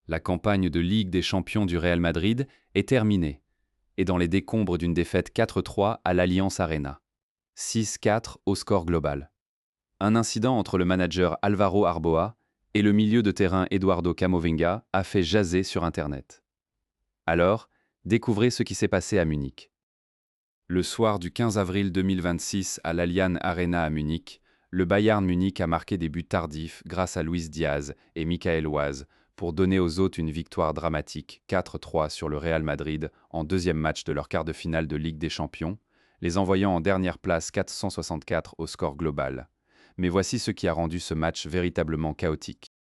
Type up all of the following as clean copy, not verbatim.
La campagne de Ligue des champions du Real Madrid est terminée, et dans les décombres d'une défaite 4-3 à l'Allianz Arena. 6-4 au score global. Un incident entre le manager Álvaro Arboa et le milieu de terrain Eduardo Camavinga a fait jaser sur Internet. Alors, découvrez ce qui s'est passé à Munich. Le soir du 15 avril 2026 à l'Allianz Arena à Munich, le Bayern Munich a marqué des buts tardifs grâce à Luis Diaz et Michael Oise pour donner aux hôtes une victoire dramatique 4-3 sur le Real Madrid en deuxième match de leur quart de finale de Ligue des Champions, les envoyant en dernière place 464 au score global. Mais voici ce qui a rendu ce match véritablement chaotique.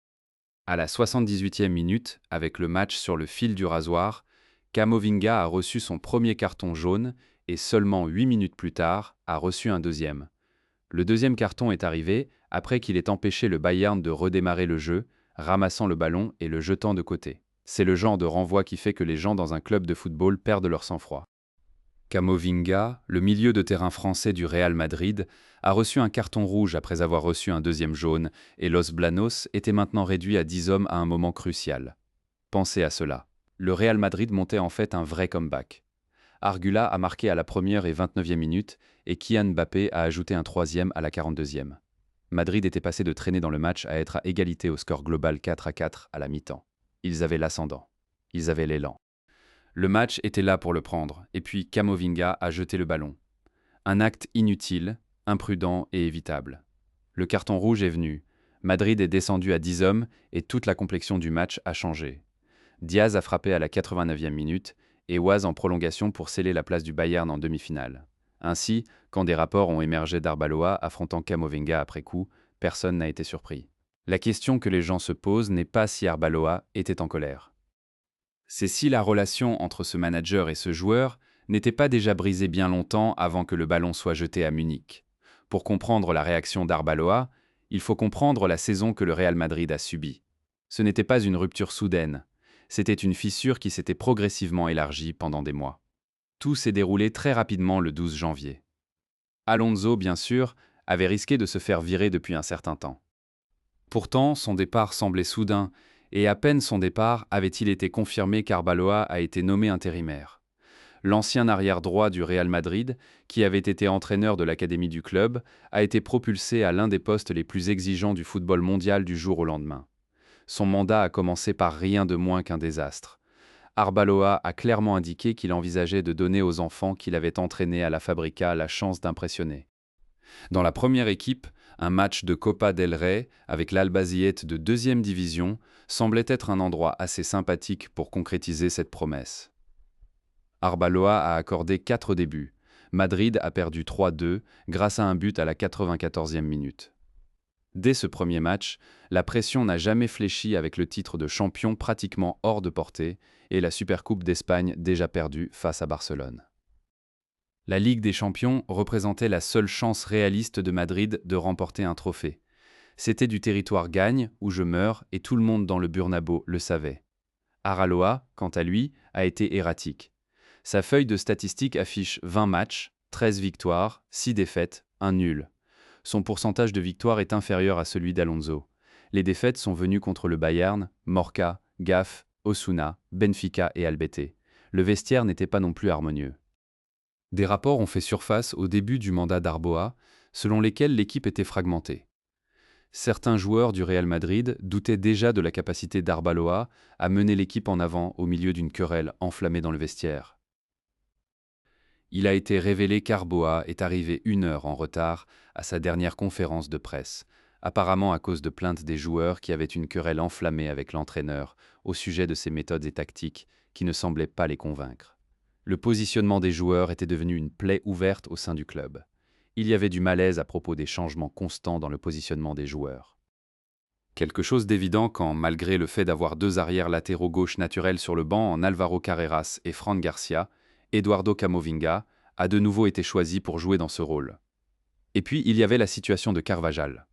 À la 78e minute, avec le match sur le fil du rasoir, Camavinga a reçu son premier carton jaune et seulement 8 minutes plus tard a reçu un deuxième. Le deuxième carton est arrivé après qu'il ait empêché le Bayern de redémarrer le jeu, ramassant le ballon et le jetant de côté. C'est le genre de renvoi qui fait que les gens dans un club de football perdent leur sang-froid. Camavinga, le milieu de terrain français du Real Madrid, a reçu un carton rouge après avoir reçu un deuxième jaune, et Los Blancos était maintenant réduit à 10 hommes à un moment crucial. Pensez à cela. Le Real Madrid montait en fait un vrai comeback. Argula a marqué à la première et 29e minute, et Kylian Mbappé a ajouté un troisième à la 42e. Madrid était passé de traîner dans le match à être à égalité au score global 4-4 à la mi-temps. Ils avaient l'ascendant. Ils avaient l'élan. Le match était là pour le prendre, et puis Camavinga a jeté le ballon. Un acte inutile, imprudent et évitable. Le carton rouge est venu. Madrid est descendu à 10 hommes et toute la complexion du match a changé. Diaz a frappé à la 89e minute et Oise en prolongation pour sceller la place du Bayern en demi-finale. Ainsi, quand des rapports ont émergé d'Arballoa affrontant Camavinga après coup, personne n'a été surpris. La question que les gens se posent n'est pas si Arballoa était en colère. C'est si la relation entre ce manager et ce joueur n'était pas déjà brisée bien longtemps avant que le ballon soit jeté à Munich. Pour comprendre la réaction d'Arballoa, il faut comprendre la saison que le Real Madrid a subie. Ce n'était pas une rupture soudaine, c'était une fissure qui s'était progressivement élargie pendant des mois. Tout s'est déroulé très rapidement le 12 janvier. Alonso, bien sûr, avait risqué de se faire virer depuis un certain temps. Pourtant, son départ semblait soudain, et à peine son départ avait-il été confirmé qu'Arballoa a été nommé intérimaire. L'ancien arrière-droit du Real Madrid, qui avait été entraîneur de l'académie du club, a été propulsé à l'un des postes les plus exigeants du football mondial du jour au lendemain. Son mandat a commencé par rien de moins qu'un désastre. Arballoa a clairement indiqué qu'il envisageait de donner aux enfants qu'il avait entraînés à la Fabrica la chance d'impressionner. Dans la première équipe, un match de Copa del Rey avec l'Albacete de 2e division semblait être un endroit assez sympathique pour concrétiser cette promesse. Arballoa a accordé 4 débuts. Madrid a perdu 3-2 grâce à un but à la 94e minute. Dès ce premier match, la pression n'a jamais fléchi avec le titre de champion pratiquement hors de portée et la Supercoupe d'Espagne déjà perdue face à Barcelone. La Ligue des Champions représentait la seule chance réaliste de Madrid de remporter un trophée. C'était du territoire gagne, où je meurs, et tout le monde dans le Bernabéu le savait. Arballoa, quant à lui, a été erratique. Sa feuille de statistiques affiche 20 matchs, 13 victoires, 6 défaites, 1 nul. Son pourcentage de victoire est inférieur à celui d'Alonso. Les défaites sont venues contre le Bayern, Mallorca, Gaf, Osasuna, Benfica et Albacete. Le vestiaire n'était pas non plus harmonieux. Des rapports ont fait surface au début du mandat d'Arboa, selon lesquels l'équipe était fragmentée. Certains joueurs du Real Madrid doutaient déjà de la capacité d'Arballoa à mener l'équipe en avant au milieu d'une querelle enflammée dans le vestiaire. Il a été révélé qu'Arboa est arrivé 1 heure en retard à sa dernière conférence de presse, apparemment à cause de plaintes des joueurs qui avaient une querelle enflammée avec l'entraîneur au sujet de ses méthodes et tactiques qui ne semblaient pas les convaincre. Le positionnement des joueurs était devenu une plaie ouverte au sein du club. Il y avait du malaise à propos des changements constants dans le positionnement des joueurs. Quelque chose d'évident quand, malgré le fait d'avoir 2 arrières latéraux gauche naturels sur le banc en Álvaro Carreras et Fran Garcia, Eduardo Camavinga a de nouveau été choisi pour jouer dans ce rôle. Et puis il y avait la situation de Carvajal.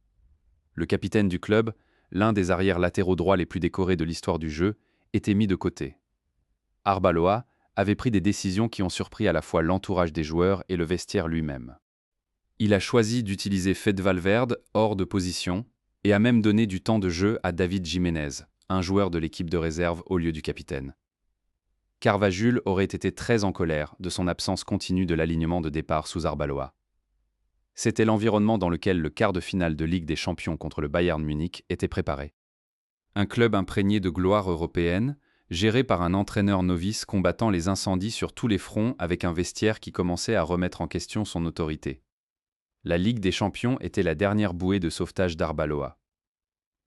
Le capitaine du club, l'un des arrières latéraux droits les plus décorés de l'histoire du jeu, était mis de côté. Arballoa avait pris des décisions qui ont surpris à la fois l'entourage des joueurs et le vestiaire lui-même. Il a choisi d'utiliser Fede Valverde hors de position et a même donné du temps de jeu à David Jiménez, un joueur de l'équipe de réserve au lieu du capitaine. Carvajal aurait été très en colère de son absence continue de l'alignement de départ sous Arbeloa. C'était l'environnement dans lequel le quart de finale de Ligue des Champions contre le Bayern Munich était préparé. Un club imprégné de gloire européenne, géré par un entraîneur novice combattant les incendies sur tous les fronts avec un vestiaire qui commençait à remettre en question son autorité. La Ligue des Champions était la dernière bouée de sauvetage d'Arbeloa.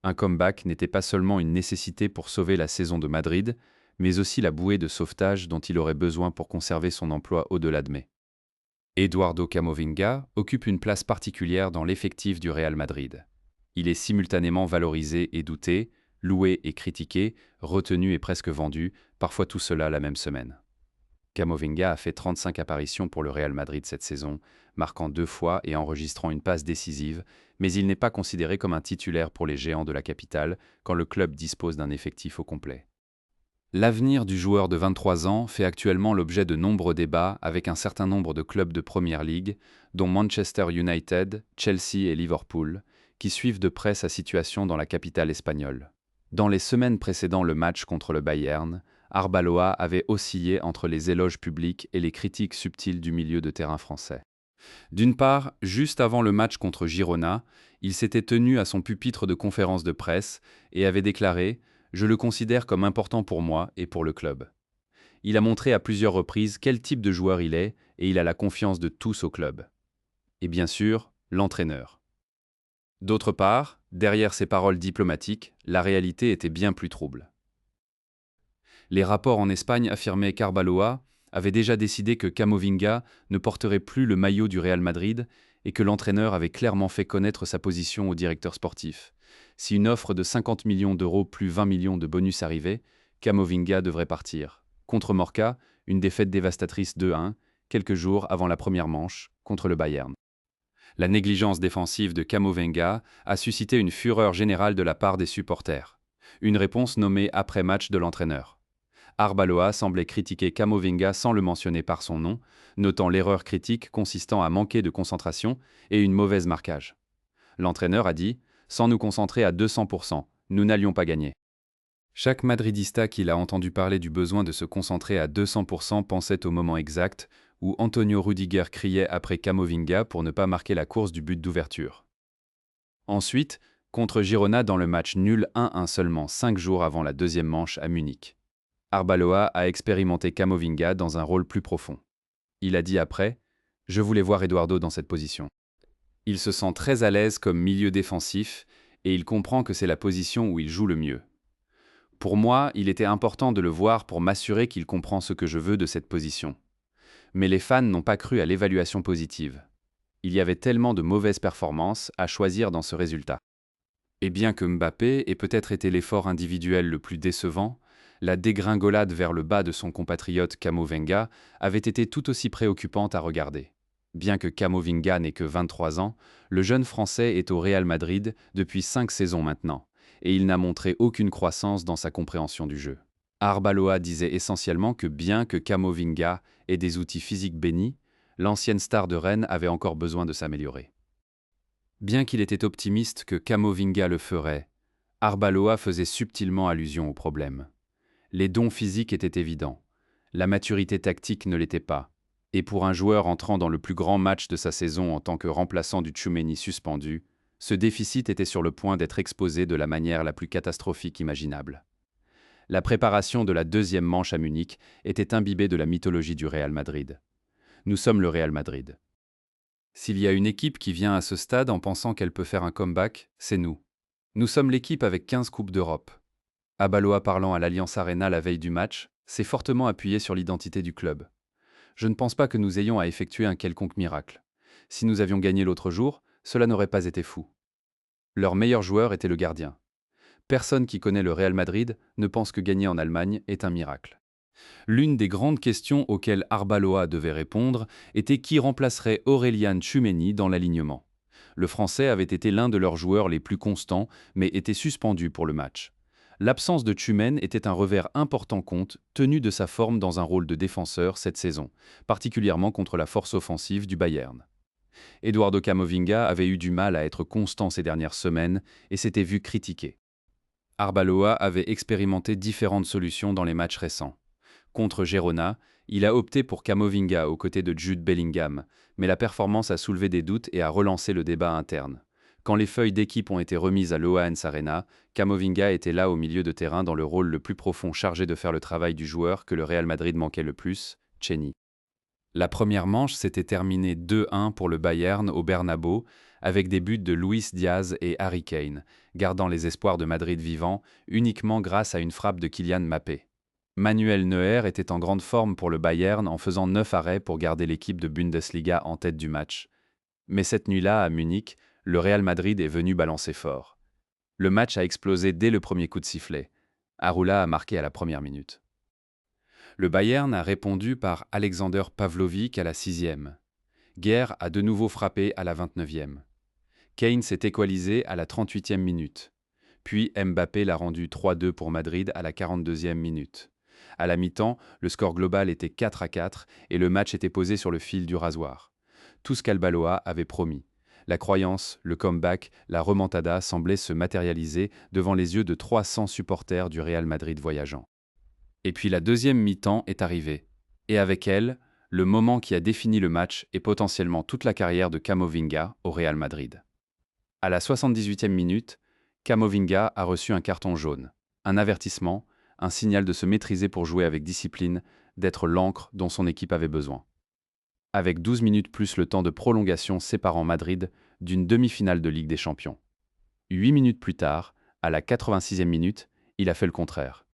Un comeback n'était pas seulement une nécessité pour sauver la saison de Madrid, mais aussi la bouée de sauvetage dont il aurait besoin pour conserver son emploi au-delà de mai. Eduardo Camavinga occupe une place particulière dans l'effectif du Real Madrid. Il est simultanément valorisé et douté, loué et critiqué, retenu et presque vendu, parfois tout cela la même semaine. Camavinga a fait 35 apparitions pour le Real Madrid cette saison, marquant 2 fois et enregistrant une passe décisive, mais il n'est pas considéré comme un titulaire pour les géants de la capitale quand le club dispose d'un effectif au complet. L'avenir du joueur de 23 ans fait actuellement l'objet de nombreux débats avec un certain nombre de clubs de Premier League, dont Manchester United, Chelsea et Liverpool, qui suivent de près sa situation dans la capitale espagnole. Dans les semaines précédant le match contre le Bayern, Arbeloa avait oscillé entre les éloges publics et les critiques subtiles du milieu de terrain français. D'une part, juste avant le match contre Girona, il s'était tenu à son pupitre de conférence de presse et avait déclaré « Je le considère comme important pour moi et pour le club ». Il a montré à plusieurs reprises quel type de joueur il est et il a la confiance de tous au club. Et bien sûr, l'entraîneur. D'autre part, derrière ces paroles diplomatiques, la réalité était bien plus trouble. Les rapports en Espagne affirmaient qu'Arbeloa avait déjà décidé que Camavinga ne porterait plus le maillot du Real Madrid et que l'entraîneur avait clairement fait connaître sa position au directeur sportif. Si une offre de 50 millions d'euros plus 20 millions de bonus arrivait, Camavinga devrait partir. Contre Mallorca, une défaite dévastatrice 2-1, quelques jours avant la première manche, contre le Bayern. La négligence défensive de Camavinga a suscité une fureur générale de la part des supporters. Une réponse nommée après match de l'entraîneur. Arbeloa semblait critiquer Camavinga sans le mentionner par son nom, notant l'erreur critique consistant à manquer de concentration et une mauvaise marquage. L'entraîneur a dit « Sans nous concentrer à 200%, nous n'allions pas gagner ». Chaque madridista qui l'a entendu parler du besoin de se concentrer à 200% pensait au moment exact où Antonio Rudiger criait après Camavinga pour ne pas marquer la course du but d'ouverture. Ensuite, contre Girona dans le match nul 1-1 seulement 5 jours avant la deuxième manche à Munich. Arbeloa a expérimenté Camavinga dans un rôle plus profond. Il a dit après « Je voulais voir Eduardo dans cette position ». Il se sent très à l'aise comme milieu défensif et il comprend que c'est la position où il joue le mieux. Pour moi, il était important de le voir pour m'assurer qu'il comprend ce que je veux de cette position. Mais les fans n'ont pas cru à l'évaluation positive. Il y avait tellement de mauvaises performances à choisir dans ce résultat. Et bien que Mbappé ait peut-être été l'effort individuel le plus décevant, la dégringolade vers le bas de son compatriote Camavinga avait été tout aussi préoccupante à regarder. Bien que Camavinga n'ait que 23 ans, le jeune Français est au Real Madrid depuis 5 saisons maintenant, et il n'a montré aucune croissance dans sa compréhension du jeu. Arbeloa disait essentiellement que bien que Camavinga ait des outils physiques bénis, l'ancienne star de Rennes avait encore besoin de s'améliorer. Bien qu'il était optimiste que Camavinga le ferait, Arbeloa faisait subtilement allusion au problème. Les dons physiques étaient évidents, la maturité tactique ne l'était pas, et pour un joueur entrant dans le plus grand match de sa saison en tant que remplaçant du Tchouaméni suspendu, ce déficit était sur le point d'être exposé de la manière la plus catastrophique imaginable. La préparation de la deuxième manche à Munich était imbibée de la mythologie du Real Madrid. Nous sommes le Real Madrid. S'il y a une équipe qui vient à ce stade en pensant qu'elle peut faire un comeback, c'est nous. Nous sommes l'équipe avec 15 Coupes d'Europe. Arbeloa parlant à l'Allianz Arena la veille du match, s'est fortement appuyé sur l'identité du club. Je ne pense pas que nous ayons à effectuer un quelconque miracle. Si nous avions gagné l'autre jour, cela n'aurait pas été fou. Leur meilleur joueur était le gardien. Personne qui connaît le Real Madrid ne pense que gagner en Allemagne est un miracle. L'une des grandes questions auxquelles Arbeloa devait répondre était qui remplacerait Aurélien Tchouaméni dans l'alignement. Le Français avait été l'un de leurs joueurs les plus constants, mais était suspendu pour le match. L'absence de Tchouaméni était un revers important compte tenu de sa forme dans un rôle de défenseur cette saison, particulièrement contre la force offensive du Bayern. Eduardo Camavinga avait eu du mal à être constant ces dernières semaines et s'était vu critiqué. Arbeloa avait expérimenté différentes solutions dans les matchs récents. Contre Girona, il a opté pour Camavinga aux côtés de Jude Bellingham, mais la performance a soulevé des doutes et a relancé le débat interne. Quand les feuilles d'équipe ont été remises à l'Oaens Arena, Camavinga était là au milieu de terrain dans le rôle le plus profond chargé de faire le travail du joueur que le Real Madrid manquait le plus, Cheny. La première manche s'était terminée 2-1 pour le Bayern au Bernabéu, avec des buts de Luis Diaz et Harry Kane, gardant les espoirs de Madrid vivants uniquement grâce à une frappe de Kylian Mbappé. Manuel Neuer était en grande forme pour le Bayern en faisant 9 arrêts pour garder l'équipe de Bundesliga en tête du match. Mais cette nuit-là, à Munich, le Real Madrid est venu balancer fort. Le match a explosé dès le premier coup de sifflet. Arula a marqué à la première minute. Le Bayern a répondu par Alexander Pavlovic à la 6e. Guerre a de nouveau frappé à la 29e. Kane s'est équalisé à la 38e minute. Puis Mbappé l'a rendu 3-2 pour Madrid à la 42e minute. À la mi-temps, le score global était 4-4 et le match était posé sur le fil du rasoir. Tout ce qu'Albaloa avait promis. La croyance, le comeback, la remontada semblaient se matérialiser devant les yeux de 300 supporters du Real Madrid voyageant. Et puis la deuxième mi-temps est arrivée. Et avec elle, le moment qui a défini le match et potentiellement toute la carrière de Camavinga au Real Madrid. À la 78e minute, Camavinga a reçu un carton jaune, un avertissement, un signal de se maîtriser pour jouer avec discipline, d'être l'encre dont son équipe avait besoin. Avec 12 minutes plus le temps de prolongation séparant Madrid d'une demi-finale de Ligue des Champions. 8 minutes plus tard, à la 86e minute, il a fait le contraire.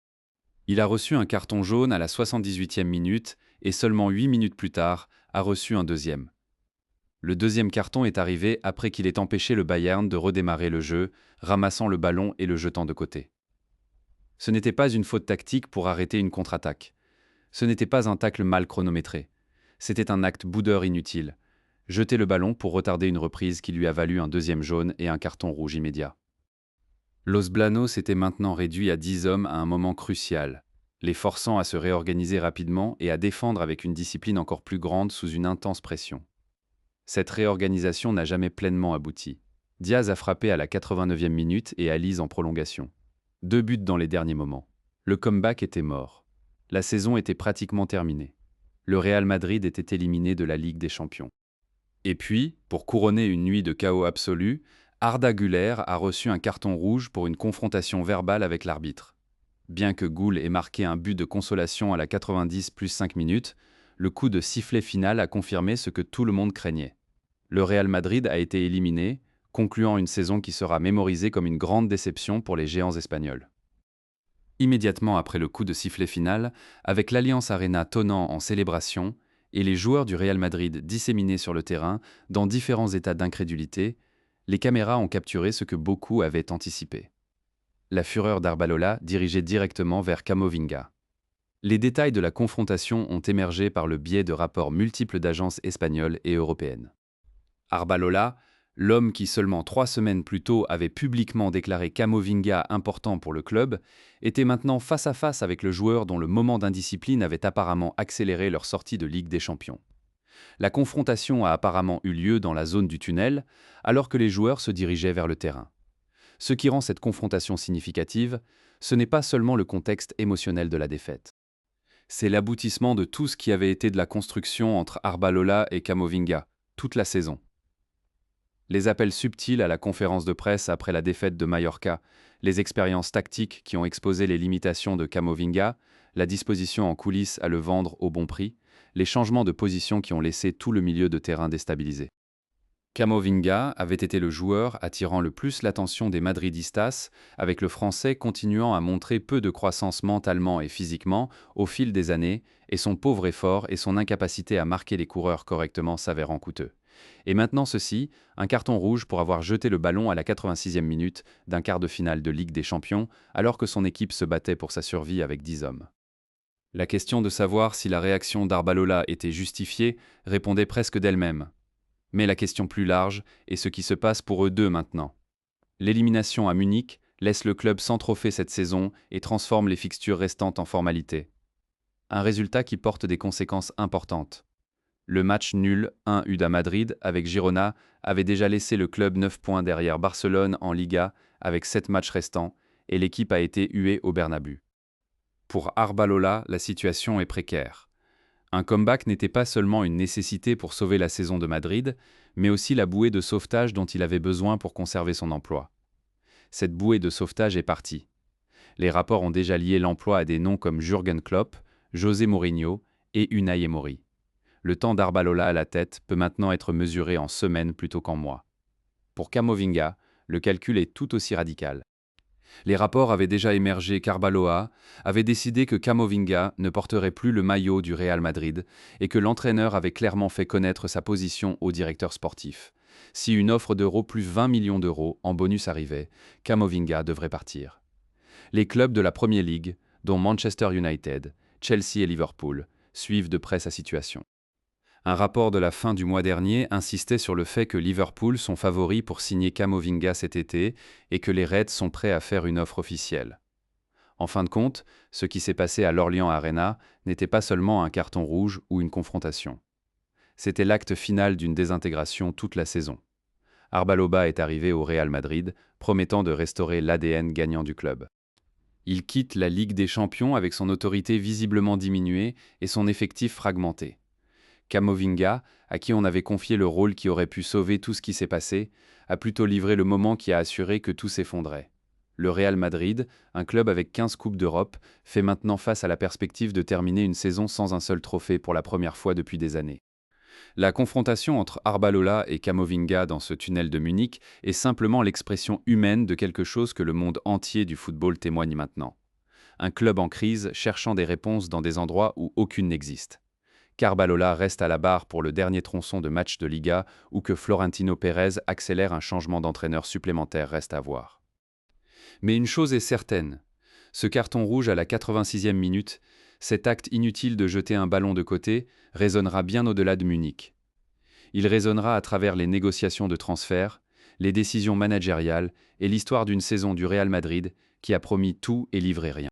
Il a reçu un carton jaune à la 78e minute et seulement 8 minutes plus tard, a reçu un deuxième. Le deuxième carton est arrivé après qu'il ait empêché le Bayern de redémarrer le jeu, ramassant le ballon et le jetant de côté. Ce n'était pas une faute tactique pour arrêter une contre-attaque. Ce n'était pas un tacle mal chronométré. C'était un acte boudeur inutile. Jeter le ballon pour retarder une reprise qui lui a valu un deuxième jaune et un carton rouge immédiat. Los Blanos était maintenant réduit à 10 hommes à un moment crucial, les forçant à se réorganiser rapidement et à défendre avec une discipline encore plus grande sous une intense pression. Cette réorganisation n'a jamais pleinement abouti. Diaz a frappé à la 89e minute et Alice en prolongation. 2 buts dans les derniers moments. Le comeback était mort. La saison était pratiquement terminée. Le Real Madrid était éliminé de la Ligue des Champions. Et puis, pour couronner une nuit de chaos absolu, Arda Güler a reçu un carton rouge pour une confrontation verbale avec l'arbitre. Bien que Goul ait marqué un but de consolation à la 90 plus 5 minutes, le coup de sifflet final a confirmé ce que tout le monde craignait. Le Real Madrid a été éliminé, concluant une saison qui sera mémorisée comme une grande déception pour les géants espagnols. Immédiatement après le coup de sifflet final, avec l'Allianz Arena tonnant en célébration et les joueurs du Real Madrid disséminés sur le terrain dans différents états d'incrédulité, les caméras ont capturé ce que beaucoup avaient anticipé. La fureur d'Arbalolà dirigeait directement vers Camavinga. Les détails de la confrontation ont émergé par le biais de rapports multiples d'agences espagnoles et européennes. Arbeloa, l'homme qui seulement 3 semaines plus tôt avait publiquement déclaré Camavinga important pour le club, était maintenant face à face avec le joueur dont le moment d'indiscipline avait apparemment accéléré leur sortie de Ligue des Champions. La confrontation a apparemment eu lieu dans la zone du tunnel, alors que les joueurs se dirigeaient vers le terrain. Ce qui rend cette confrontation significative, ce n'est pas seulement le contexte émotionnel de la défaite. C'est l'aboutissement de tout ce qui avait été de la construction entre Arbeloa et Camavinga, toute la saison. Les appels subtils à la conférence de presse après la défaite de Mallorca, les expériences tactiques qui ont exposé les limitations de Camavinga, la disposition en coulisses à le vendre au bon prix, les changements de position qui ont laissé tout le milieu de terrain déstabilisé. Camavinga avait été le joueur attirant le plus l'attention des Madridistas, avec le Français continuant à montrer peu de croissance mentalement et physiquement au fil des années, et son pauvre effort et son incapacité à marquer les coureurs correctement s'avérant coûteux. Et maintenant ceci, un carton rouge pour avoir jeté le ballon à la 86e minute d'un quart de finale de Ligue des Champions, alors que son équipe se battait pour sa survie avec 10 hommes. La question de savoir si la réaction d'Arbalolà était justifiée répondait presque d'elle-même. Mais la question plus large est ce qui se passe pour eux deux maintenant. L'élimination à Munich laisse le club sans trophée cette saison et transforme les fixtures restantes en formalité. Un résultat qui porte des conséquences importantes. Le match nul 1-1 à Madrid avec Girona avait déjà laissé le club 9 points derrière Barcelone en Liga avec 7 matchs restants et l'équipe a été huée au Bernabéu. Pour Arbeloa, la situation est précaire. Un comeback n'était pas seulement une nécessité pour sauver la saison de Madrid, mais aussi la bouée de sauvetage dont il avait besoin pour conserver son emploi. Cette bouée de sauvetage est partie. Les rapports ont déjà lié l'emploi à des noms comme Jürgen Klopp, José Mourinho et Unai Emery. Le temps d'Arbalolà à la tête peut maintenant être mesuré en semaines plutôt qu'en mois. Pour Camavinga, le calcul est tout aussi radical. Les rapports avaient déjà émergé qu'Arbalolà avait décidé que Camavinga ne porterait plus le maillot du Real Madrid et que l'entraîneur avait clairement fait connaître sa position au directeur sportif. Si une offre d'euros plus 20 millions d'euros en bonus arrivait, Camavinga devrait partir. Les clubs de la Premier League, dont Manchester United, Chelsea et Liverpool, suivent de près sa situation. Un rapport de la fin du mois dernier insistait sur le fait que Liverpool sont favoris pour signer Camavinga cet été et que les Reds sont prêts à faire une offre officielle. En fin de compte, ce qui s'est passé à l'Orient Arena n'était pas seulement un carton rouge ou une confrontation. C'était l'acte final d'une désintégration toute la saison. Arbeloa est arrivé au Real Madrid, promettant de restaurer l'ADN gagnant du club. Il quitte la Ligue des Champions avec son autorité visiblement diminuée et son effectif fragmenté. Camavinga, à qui on avait confié le rôle qui aurait pu sauver tout ce qui s'est passé, a plutôt livré le moment qui a assuré que tout s'effondrait. Le Real Madrid, un club avec 15 Coupes d'Europe, fait maintenant face à la perspective de terminer une saison sans un seul trophée pour la première fois depuis des années. La confrontation entre Arbeloa et Camavinga dans ce tunnel de Munich est simplement l'expression humaine de quelque chose que le monde entier du football témoigne maintenant. Un club en crise cherchant des réponses dans des endroits où aucune n'existe. Qu'Arbalolà reste à la barre pour le dernier tronçon de match de Liga ou que Florentino Pérez accélère un changement d'entraîneur supplémentaire reste à voir. Mais une chose est certaine, ce carton rouge à la 86e minute, cet acte inutile de jeter un ballon de côté, résonnera bien au-delà de Munich. Il résonnera à travers les négociations de transfert, les décisions managériales et l'histoire d'une saison du Real Madrid qui a promis tout et livré rien.